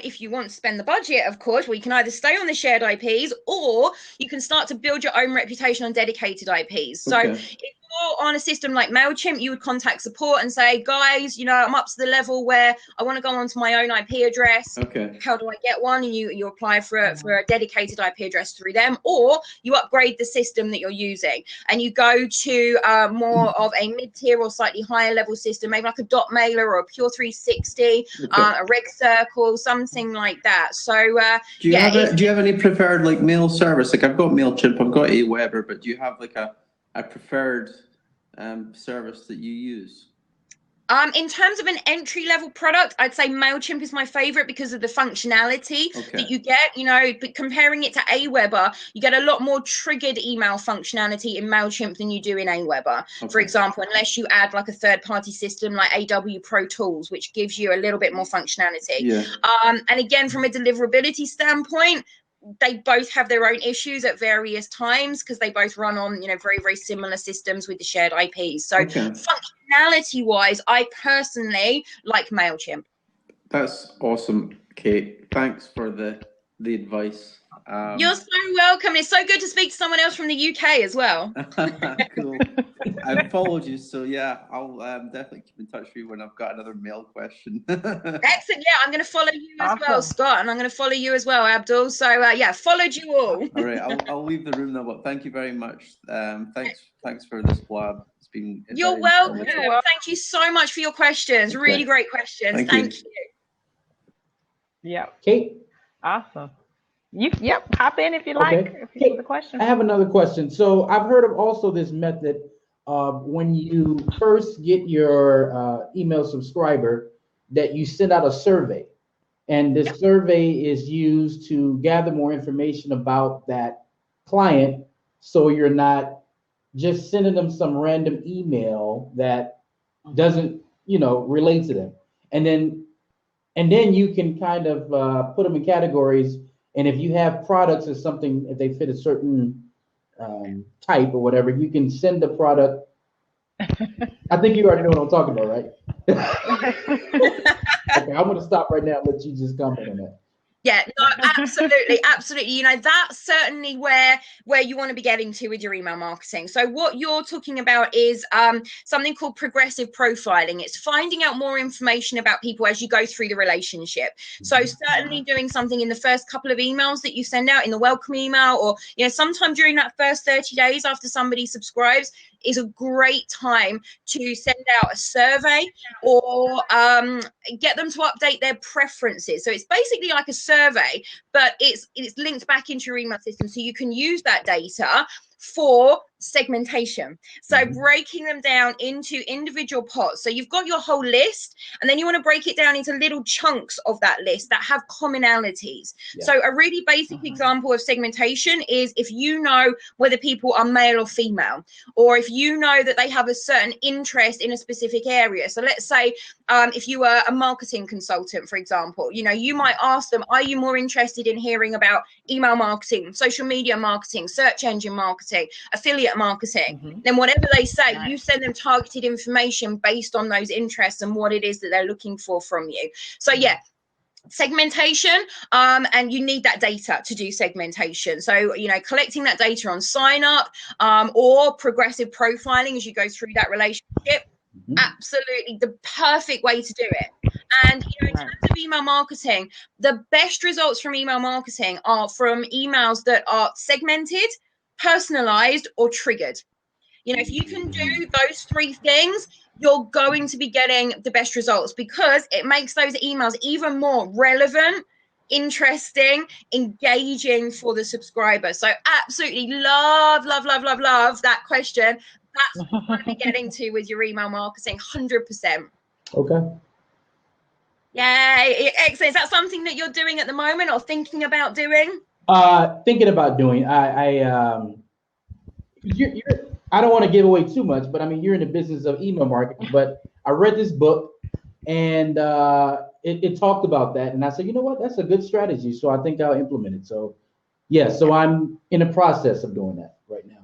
if you want to spend the budget, of course, well, you can either stay on the shared IPs or you can start to build your own reputation on dedicated IPs. So if you're on a system like MailChimp, you would contact support and say, guys, you know, I'm up to the level where I want to go onto my own IP address. How do I get one? And you apply for a dedicated IP address through them, or you upgrade the system that you're using and you go to more of a mid-tier or slightly higher level system, maybe like a dot mailer or a pure 360, a reg circle, something like that. So do you have any preferred like mail service? Like I've got MailChimp, I've got Aweber, but do you have like a preferred service that you use? In terms of an entry-level product, I'd say MailChimp is my favorite because of the functionality that you get. You know, but comparing it to Aweber, you get a lot more triggered email functionality in MailChimp than you do in Aweber, for example, unless you add like a third-party system like AW Pro Tools, which gives you a little bit more functionality. And again, from a deliverability standpoint, they both have their own issues at various times because they both run on, you know, very, very similar systems with the shared IPs. So functionality wise, I personally like MailChimp. That's awesome, Kate. Thanks for the advice. You're so welcome. It's so good to speak to someone else from the UK as well. Cool. I've followed you, so yeah, I'll definitely keep in touch with you when I've got another mail question. Excellent. Yeah, I'm going to follow you as well, Scott, and I'm going to follow you as well, Abdul. So yeah, followed you all. All right, I'll leave the room now, but thank you very much. Thanks for this blab. You're welcome. Thank you so much for your questions. Really great questions. Thank you. Yeah. Kate. Awesome. Hop in if you like. If you have a question. I have another question. So I've heard of also this method of when you first get your email subscriber that you send out a survey, and this survey is used to gather more information about that client, so you're not just sending them some random email that doesn't, you know, relate to them. and then you can kind of put them in categories. And if you have products or something, if they fit a certain type or whatever, you can send the product. I think you already know what I'm talking about, right? Okay, I'm going to stop right now and let you just comment on that. Yeah, no, absolutely, absolutely. You know, that's certainly where you want to be getting to with your email marketing. So what you're talking about is something called progressive profiling. It's finding out more information about people as you go through the relationship. So certainly doing something in the first couple of emails that you send out in the welcome email, or, you know, sometime during that first 30 days after somebody subscribes is a great time to send out a survey or get them to update their preferences. So it's basically like a survey, but it's linked back into your email system, so you can use that data for segmentation. So breaking them down into individual pots. So you've got your whole list, and then you want to break it down into little chunks of that list that have commonalities. So a really basic example of segmentation is if you know whether people are male or female, or if you know that they have a certain interest in a specific area. So let's say if you were a marketing consultant, for example, you know, you might ask them, are you more interested in hearing about email marketing, social media marketing, search engine marketing, affiliate marketing? Then whatever they say, you send them targeted information based on those interests and what it is that they're looking for from you. So yeah, segmentation, and you need that data to do segmentation. So, you know, collecting that data on sign up or progressive profiling as you go through that relationship, absolutely the perfect way to do it. And, you know, in terms of email marketing, the best results from email marketing are from emails that are segmented, personalized, or triggered. You know, if you can do those three things, you're going to be getting the best results, because it makes those emails even more relevant, interesting, engaging for the subscriber. So absolutely love that question. That's what you want to be getting to with your email marketing, 100%. Okay. Yay, excellent. Is that something that you're doing at the moment or thinking about doing? Thinking about doing. I don't want to give away too much, but I mean, you're in the business of email marketing. But I read this book, and it talked about that, and I said, you know what, that's a good strategy. So I think I'll implement it. So yeah, so I'm in the process of doing that right now.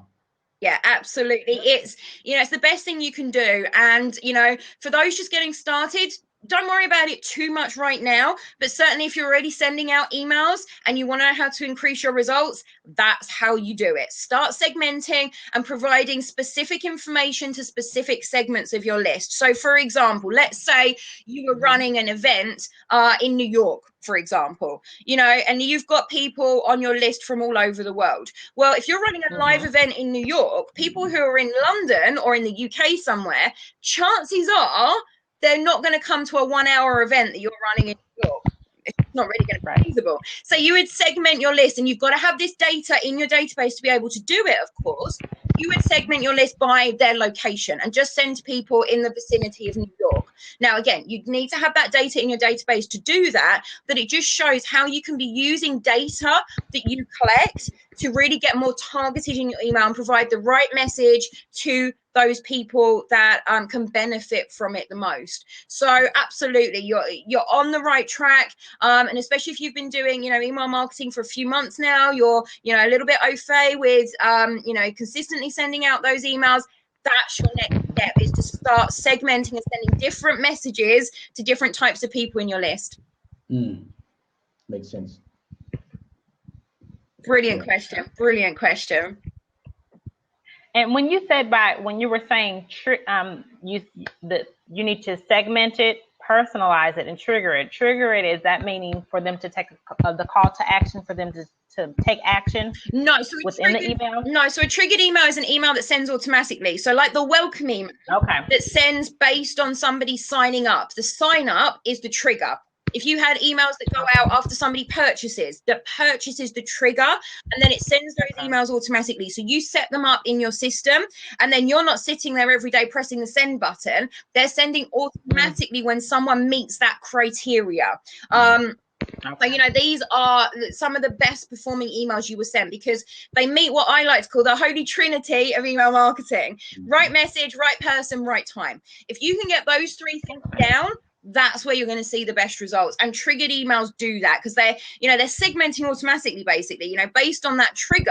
Yeah, absolutely. It's, you know, it's the best thing you can do. And, you know, for those just getting started, don't worry about it too much right now, but certainly if you're already sending out emails and you want to know how to increase your results, that's how you do it. Start segmenting and providing specific information to specific segments of your list. So for example, let's say you were running an event in New York, for example, you know, and you've got people on your list from all over the world. Well, if you're running a live event in New York, people who are in London or in the UK somewhere, chances are they're not going to come to a 1 hour event that you're running in New York. It's not really going to be feasible. So you would segment your list, and you've got to have this data in your database to be able to do it, of course. You would segment your list by their location and just send to people in the vicinity of New York. Now, again, you need to have that data in your database to do that, but it just shows how you can be using data that you collect to really get more targeted in your email and provide the right message to those people that can benefit from it the most. So absolutely, you're on the right track, and especially if you've been doing, you know, email marketing for a few months now, you're, you know, a little bit au fait with you know, consistently sending out those emails. That's your next step, is to start segmenting and sending different messages to different types of people in your list. Makes sense. Brilliant question. Brilliant question. And when you said when you were saying you need to segment it, personalize it, and trigger it. Trigger it, is that meaning for them to take the call to action, for them to take action? No, so within the email. No, so a triggered email is an email that sends automatically. So like the welcome email, that sends based on somebody signing up. The sign up is the trigger. If you had emails that go out after somebody purchases, that purchases the trigger, and then it sends those emails automatically. So you set them up in your system, and then you're not sitting there every day pressing the send button. They're sending automatically when someone meets that criteria. So, you know, these are some of the best performing emails you will send, because they meet what I like to call the holy trinity of email marketing. Right message, right person, right time. If you can get those three things down, that's where you're going to see the best results. And triggered emails do that, because they're segmenting automatically, basically, based on that trigger.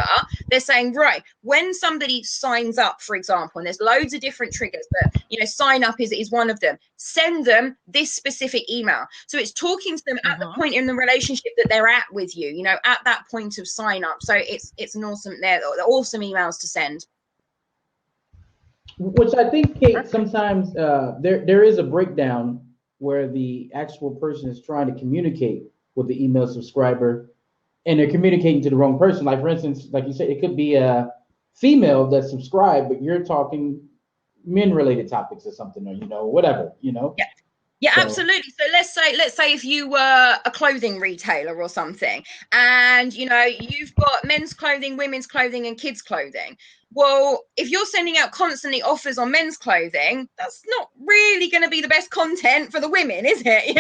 They're saying, right, when somebody signs up, for example, and there's loads of different triggers, but sign up is one of them, send them this specific email. So it's talking to them at the point in the relationship that they're at with you, at that point of sign up. So it's an awesome, they're awesome emails to send. Which I think, Kate, sometimes there is a breakdown where the actual person is trying to communicate with the email subscriber, and they're communicating to the wrong person. Like, for instance, like you said, it could be a female that's subscribed, but you're talking men-related topics or something, or whatever, Yeah, so, absolutely. So let's say if you were a clothing retailer or something, and you've got men's clothing, women's clothing, and kids' clothing. Well, if you're sending out constantly offers on men's clothing, that's not really going to be the best content for the women, is it?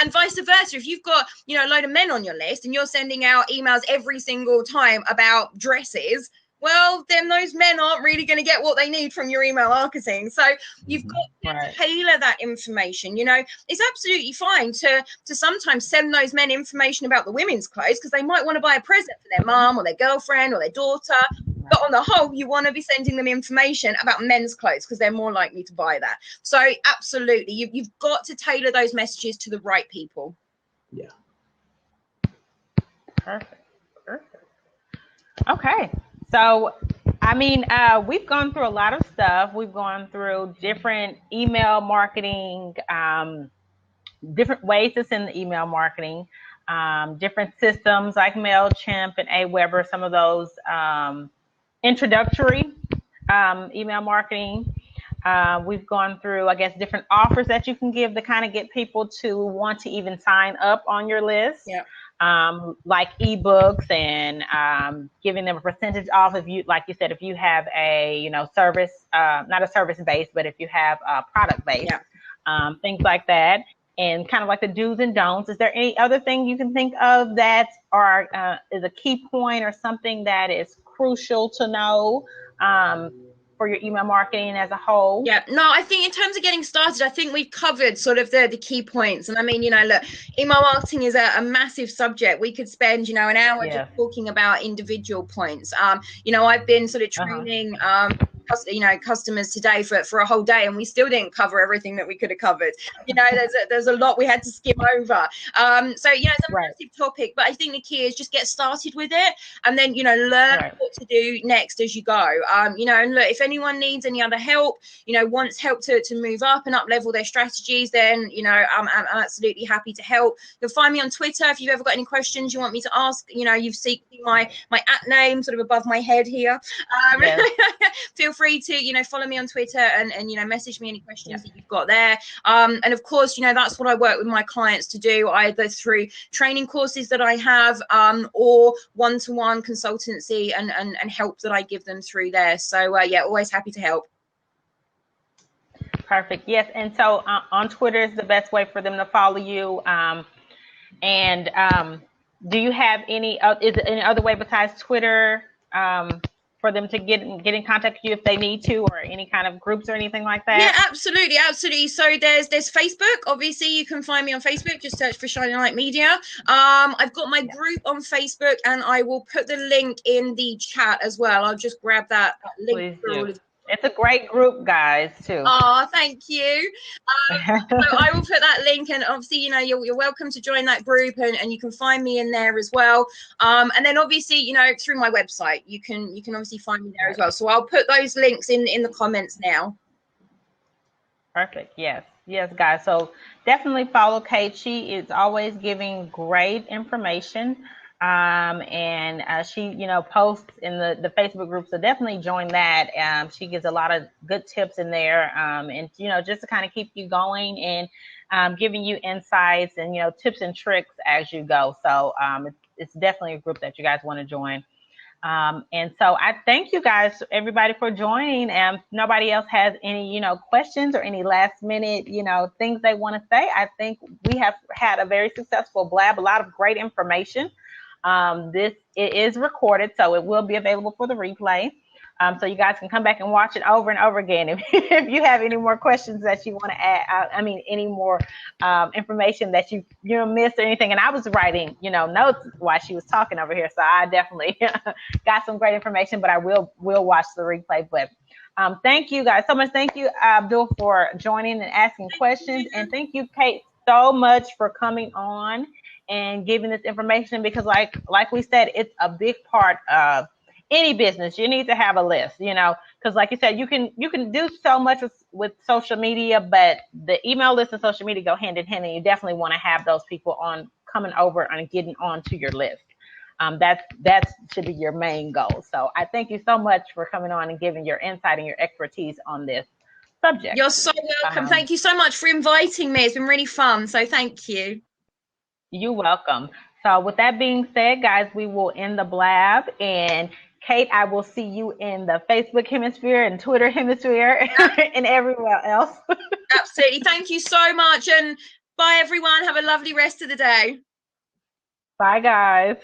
And vice versa. If you've got a load of men on your list and you're sending out emails every single time about dresses, well, then those men aren't really going to get what they need from your email marketing. So you've got to tailor that information. It's absolutely fine to sometimes send those men information about the women's clothes, because they might want to buy a present for their mom or their girlfriend or their daughter. But on the whole, you want to be sending them information about men's clothes, because they're more likely to buy that. So absolutely, you've got to tailor those messages to the right people. Yeah. Perfect. Okay. So, we've gone through a lot of stuff. We've gone through different email marketing, different ways to send the email marketing, different systems like MailChimp and Aweber, some of those introductory email marketing. We've gone through, I guess, different offers that you can give to kind of get people to want to even sign up on your list. Yeah. Like ebooks and giving them a percentage off if you, like you said, if you have a service, not a service based, but if you have a product based, things like that, and kind of like the do's and don'ts. Is there any other thing you can think of that is a key point or something that is crucial to know for your email marketing as a whole? Yeah, no, I think in terms of getting started, I think we've covered sort of the key points. And look, email marketing is a massive subject. We could spend, an hour just talking about individual points. I've been sort of training customers today for a whole day, and we still didn't cover everything that we could have covered. There's a lot we had to skim over. It's a massive topic, but I think the key is just get started with it, and then learn what to do next as you go. And look, if anyone needs any other help, wants help to move up and up level their strategies, then I'm absolutely happy to help. You'll find me on Twitter if you've ever got any questions you want me to ask. You've seen my @, sort of above my head here. Feel free to follow me on Twitter and message me any questions that you've got there. And of course, that's what I work with my clients to do, either through training courses that I have, or one-to-one consultancy and help that I give them through there. So always happy to help. Perfect. Yes. And so on Twitter is the best way for them to follow you. Do you have is there any other way besides Twitter for them to get in contact with you if they need to, or any kind of groups or anything like that? Yeah, absolutely. So there's Facebook. Obviously, you can find me on Facebook. Just search for Shining Light Media. I've got my group on Facebook, and I will put the link in the chat as well. I'll just grab that link. It's a great group, guys, too. Oh, thank you. So I will put that link, and obviously, you're welcome to join that group, and you can find me in there as well. And then obviously, through my website, you can obviously find me there as well. So I'll put those links in the comments now. Perfect. Yes, guys. So definitely follow Kate. She is always giving great information. And she, posts in the Facebook group, so definitely join that. She gives a lot of good tips in there, and just to kind of keep you going and giving you insights and tips and tricks as you go. So it's definitely a group that you guys want to join. And so I thank you guys, everybody, for joining. And if nobody else has any questions or any last minute things they want to say, I think we have had a very successful blab, a lot of great information. It is recorded, so it will be available for the replay. So you guys can come back and watch it over and over again. If you have any more questions that you want to add, any more information that you missed or anything. And I was writing, notes while she was talking over here. So I definitely got some great information, but I will watch the replay. But thank you guys so much. Thank you, Abdul, for joining and asking questions. And thank you, Kate, so much for coming on and giving this information, because like we said, it's a big part of any business. You need to have a list, because like you said, you can do so much with social media, but the email list and social media go hand in hand, and you definitely want to have those people coming over and getting onto your list. That should be your main goal. So I thank you so much for coming on and giving your insight and your expertise on this subject. You're so welcome. Thank you so much for inviting me. It's been really fun. So thank you. You're welcome. So with that being said, guys, we will end the blab. And Kate, I will see you in the Facebook hemisphere and Twitter hemisphere and everywhere else. Absolutely. Thank you so much. And bye, everyone. Have a lovely rest of the day. Bye, guys.